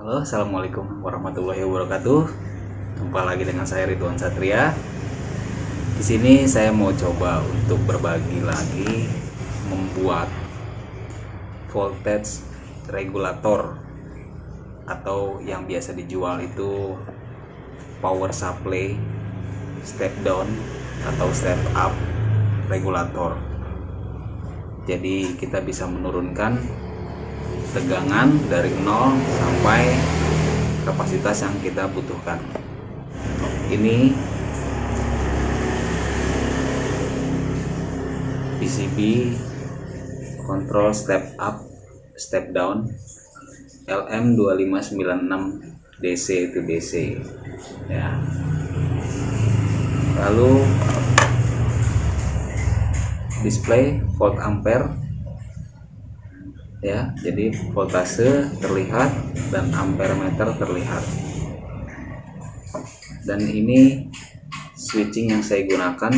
Halo, assalamualaikum warahmatullahi wabarakatuh. Jumpa lagi dengan saya Ridwan Satria. Di sini saya mau coba untuk berbagi lagi membuat voltage regulator atau yang biasa dijual itu power supply step down atau step up regulator. Jadi kita bisa menurunkan tegangan dari 0 sampai kapasitas yang kita butuhkan. Ini PCB control step up step down LM2596 DC itu DC ya. Lalu display volt ampere ya, jadi voltase terlihat dan ampere meter terlihat. Dan ini switching yang saya gunakan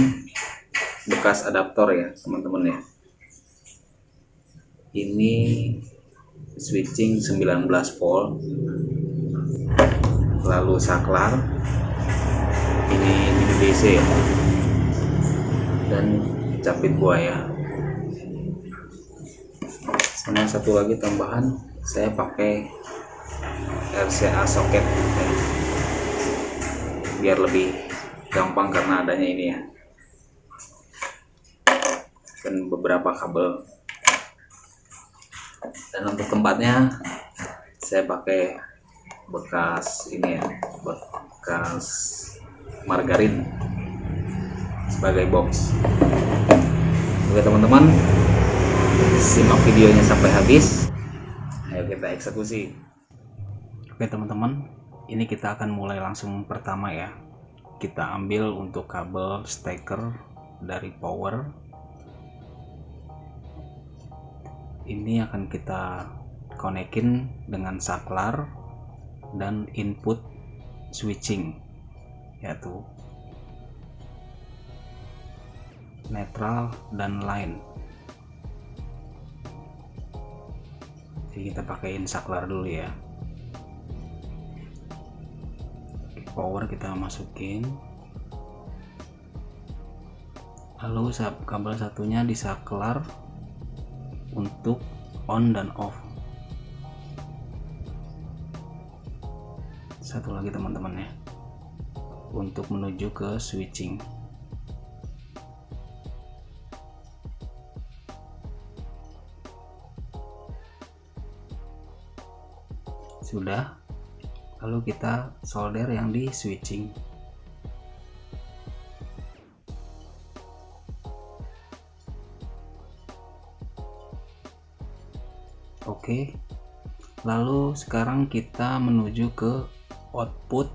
bekas adaptor ya teman-teman ya. Ini switching 19 volt, lalu saklar ini DC ya, dan capit buaya. Sama satu lagi tambahan, saya pakai RCA soket ya, biar lebih gampang karena adanya ini ya, dan beberapa kabel. Dan untuk tempatnya saya pakai bekas ini ya, bekas margarin sebagai box. Oke teman-teman, simak videonya sampai habis. Ayo kita eksekusi. Oke teman-teman, ini kita akan mulai langsung pertama ya. Kita ambil untuk kabel steker dari power. Ini akan kita konekin dengan saklar dan input switching, yaitu netral dan line. Jadi kita pakaiin saklar dulu ya. Power kita masukin, lalu kabel satunya disaklar untuk on dan off. Satu lagi teman-teman ya, untuk menuju ke switching. Sudah, lalu kita solder yang di switching. Oke, lalu sekarang kita menuju ke output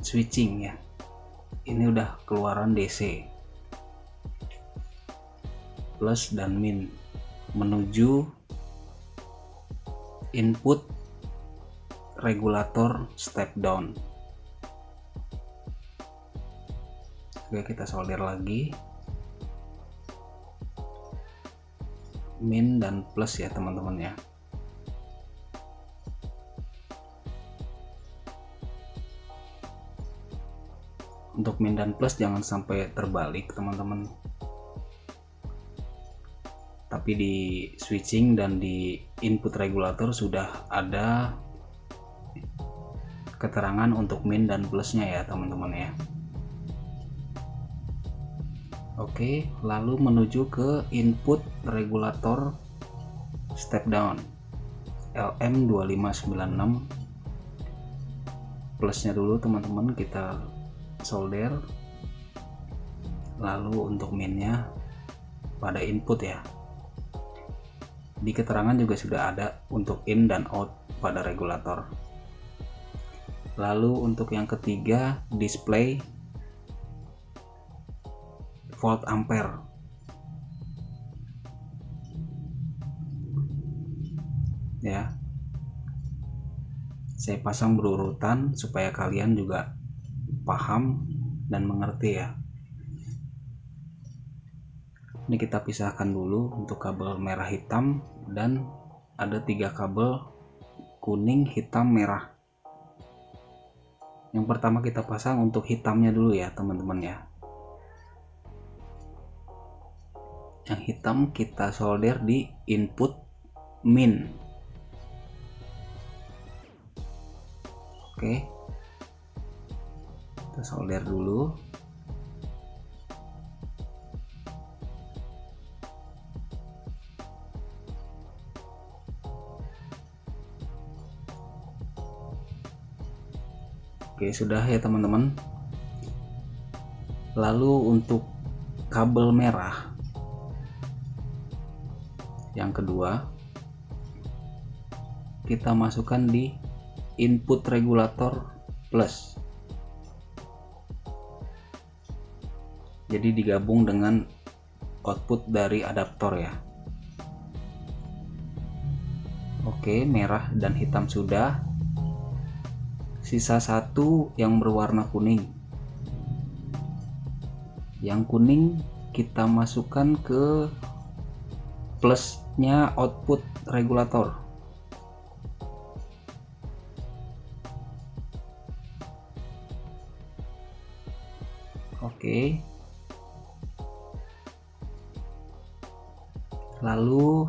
switching ya. Ini udah keluaran DC plus dan min menuju input regulator step down. Oke, kita solder lagi min dan plus ya teman-teman ya. Untuk min dan plus jangan sampai terbalik teman-teman, tapi di switching dan di input regulator sudah ada keterangan untuk min dan plusnya ya teman-teman ya. Oke, lalu menuju ke input regulator step down LM2596. Plusnya dulu teman-teman kita solder, lalu untuk minnya pada input ya. Di keterangan juga sudah ada untuk in dan out pada regulator. Lalu untuk yang ketiga, display volt ampere ya. Saya pasang berurutan supaya kalian juga paham dan mengerti ya. Ini kita pisahkan dulu untuk kabel merah hitam, dan ada 3 kabel kuning, hitam, merah. Yang pertama kita pasang untuk hitamnya dulu ya teman-teman ya. Yang hitam kita solder di input min. Oke, kita solder dulu. Oke, sudah ya teman-teman. Lalu untuk kabel merah yang kedua, kita masukkan di input regulator plus. Jadi digabung dengan output dari adaptor ya. Oke, merah dan hitam sudah. Sisa satu yang berwarna kuning. Yang kuning kita masukkan ke plusnya output regulator. Oke. Lalu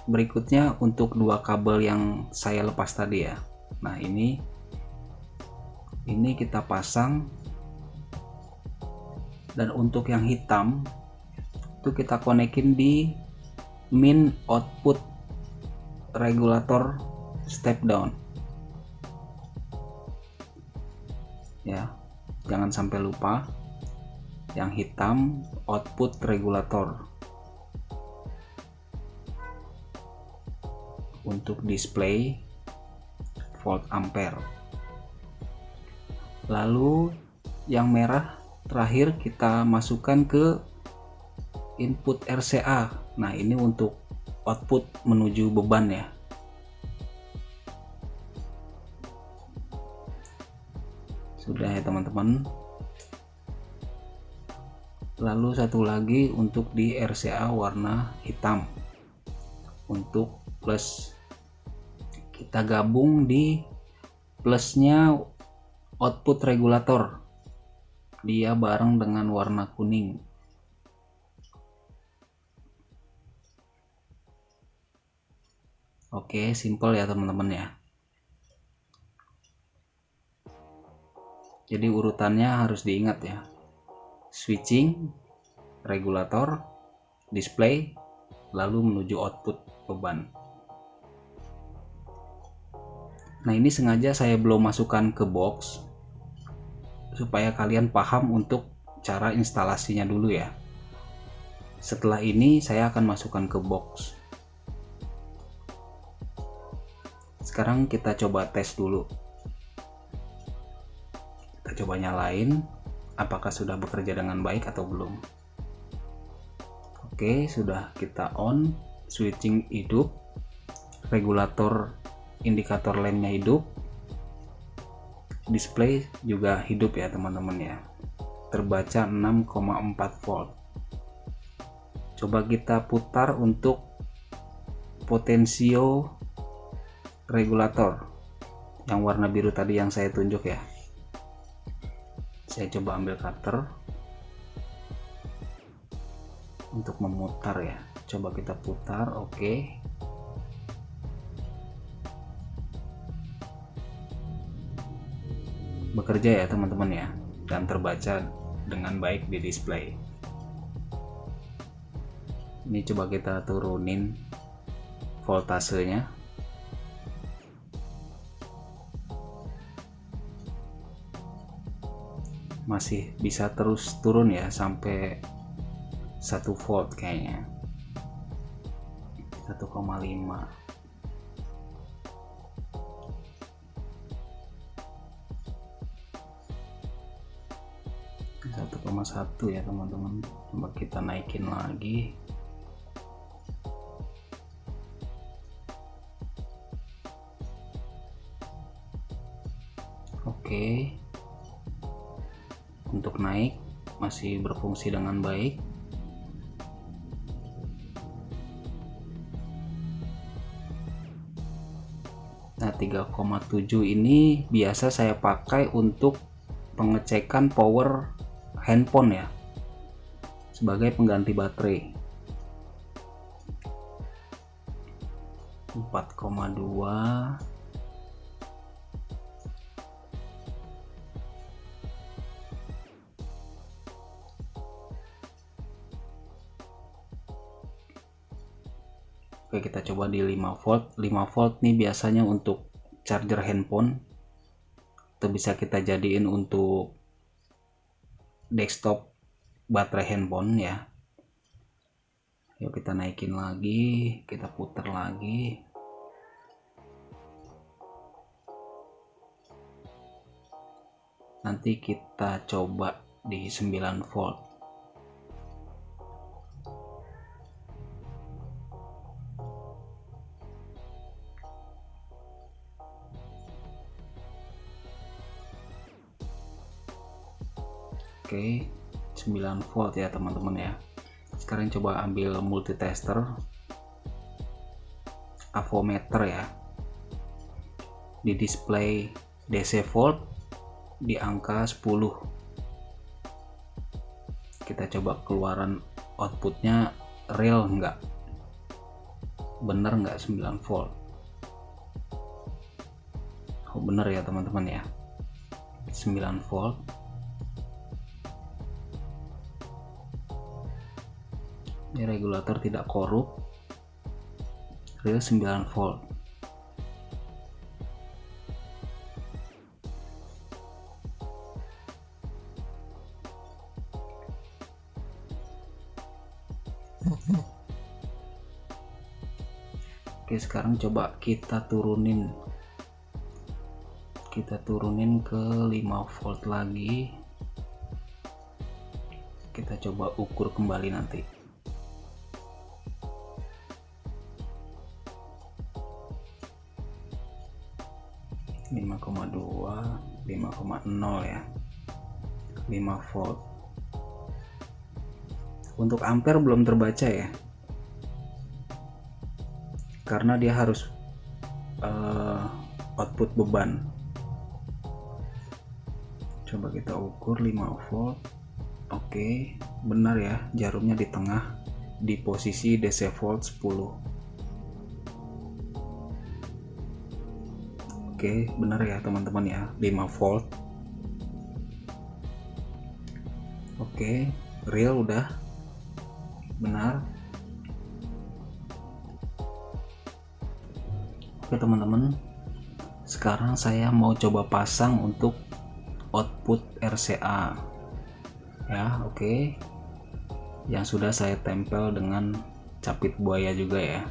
berikutnya untuk dua kabel yang saya lepas tadi ya. Nah, ini kita pasang, dan untuk yang hitam itu kita konekin di min output regulator step down ya, jangan sampai lupa yang hitam output regulator untuk display volt ampere. Lalu yang merah terakhir kita masukkan ke input RCA. Nah, ini untuk output menuju beban ya. Sudah ya teman-teman. Lalu satu lagi untuk di RCA warna hitam untuk plus. Kita gabung di plusnya output regulator, dia bareng dengan warna kuning. Oke, simple ya teman-teman ya. Jadi urutannya harus diingat ya. Switching, regulator, display, lalu menuju output beban. Nah, ini sengaja saya belum masukkan ke box supaya kalian paham untuk cara instalasinya dulu ya. Setelah ini saya akan masukkan ke box. Sekarang kita coba tes dulu. Kita coba nyalain apakah sudah bekerja dengan baik atau belum. Oke, sudah kita on, switching hidup, regulator indikator lampnya hidup, display juga hidup ya teman-teman ya, terbaca 6,4 volt. Coba kita putar untuk potensio regulator yang warna biru tadi yang saya tunjuk ya. Saya coba ambil cutter untuk memutar ya. Coba kita putar. Oke. Bekerja ya teman-teman ya, dan terbaca dengan baik di display. Ini coba kita turunin voltasenya. Masih bisa terus turun ya sampai 1 volt kayaknya, 1,5. 1,1 ya teman-teman. Coba kita naikin lagi. Oke, untuk naik masih berfungsi dengan baik. Nah 3,7 ini biasa saya pakai untuk pengecekan power handphone ya, sebagai pengganti baterai. 4,2. Oke, kita coba di 5 volt. 5 volt nih biasanya untuk charger handphone, atau bisa kita jadiin untuk desktop baterai handphone ya. Yuk kita naikin lagi, kita putar lagi. Nanti kita coba di 9 volt. Oke, 9 volt ya teman-teman ya. Sekarang coba ambil multitester, avometer ya. Di display DC volt di angka 10. Kita coba keluaran outputnya real enggak, bener enggak 9 volt. Oh bener ya teman-teman ya, 9 volt. Ini regulator tidak korup, real 9 volt. Oke, sekarang coba kita turunin ke 5 volt lagi. Kita coba ukur kembali nanti. 5,2, 5,0 ya, 5 volt. Untuk ampere belum terbaca ya, karena dia harus output beban. Coba kita ukur 5 volt. Oke, benar ya, jarumnya di tengah di posisi DC volt 10. Oke, benar ya teman-teman ya, 5 volt. Oke, real udah benar. Oke teman-teman, sekarang saya mau coba pasang untuk output RCA ya. Oke, yang sudah saya tempel dengan capit buaya juga ya.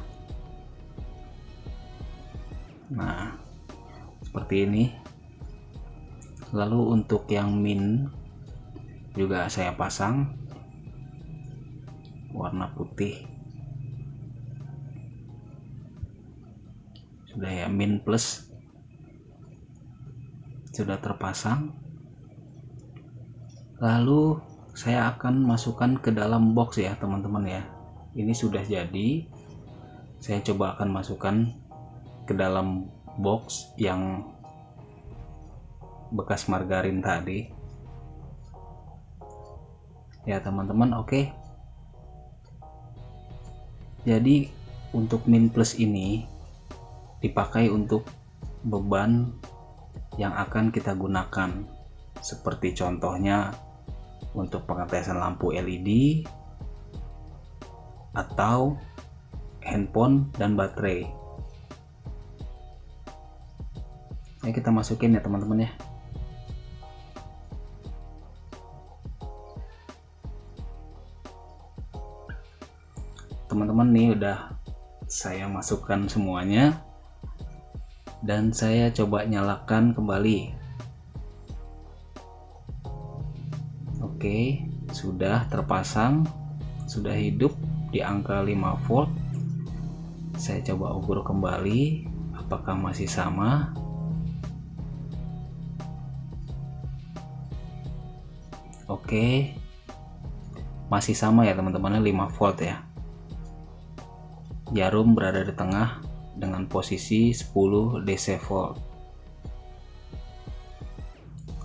Nah seperti ini. Lalu untuk yang min juga saya pasang warna putih. Sudah ya, min plus sudah terpasang. Lalu saya akan masukkan ke dalam box ya teman-teman ya. Ini sudah jadi. Saya coba akan masukkan ke dalam box yang bekas margarin tadi ya teman-teman. Oke, jadi untuk min plus ini dipakai untuk beban yang akan kita gunakan, seperti contohnya untuk pengetesan lampu LED atau handphone dan baterai. Ayo kita masukin ya teman-teman ya. Teman-teman nih udah saya masukkan semuanya dan saya coba nyalakan kembali. Oke, sudah terpasang, sudah hidup di angka 5 volt. Saya coba ukur kembali apakah masih sama. Oke, masih sama ya teman-teman, 5 volt ya. Jarum berada di tengah dengan posisi 10 DC volt,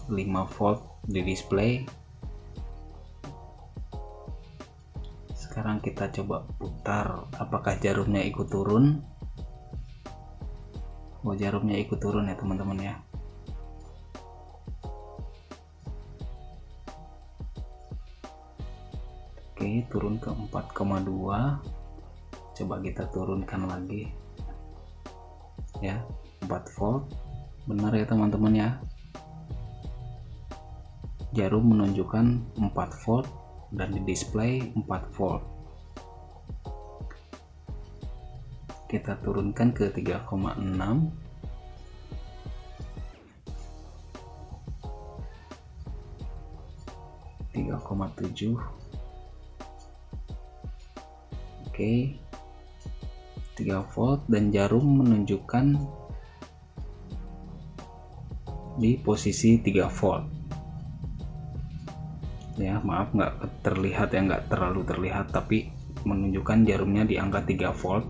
5 volt di display. Sekarang kita coba putar, apakah jarumnya ikut turun? Oh, jarumnya ikut turun ya teman-teman ya. Oke, turun ke 4,2. Coba kita turunkan lagi ya, 4 volt. Benar ya teman-teman ya, jarum menunjukkan 4 volt dan di display 4 volt. Kita turunkan ke 3,6. Oke, 3 volt dan jarum menunjukkan di posisi 3 volt ya. Maaf nggak terlihat ya, nggak terlalu terlihat, tapi menunjukkan jarumnya di angka 3 volt.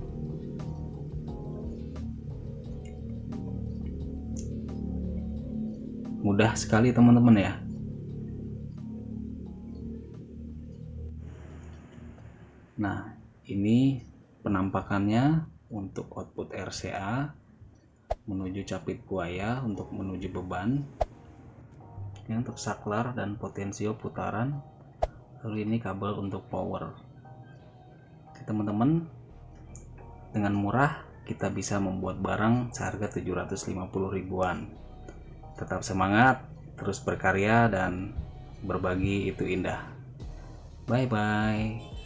Mudah sekali teman-teman ya. Nah, ini penampakannya untuk output RCA menuju capit buaya untuk menuju beban ya, untuk saklar dan potensio putaran. Lalu ini kabel untuk power. Oke, teman-teman, dengan murah kita bisa membuat barang seharga 750 ribuan. Tetap semangat, terus berkarya, dan berbagi itu indah. Bye bye.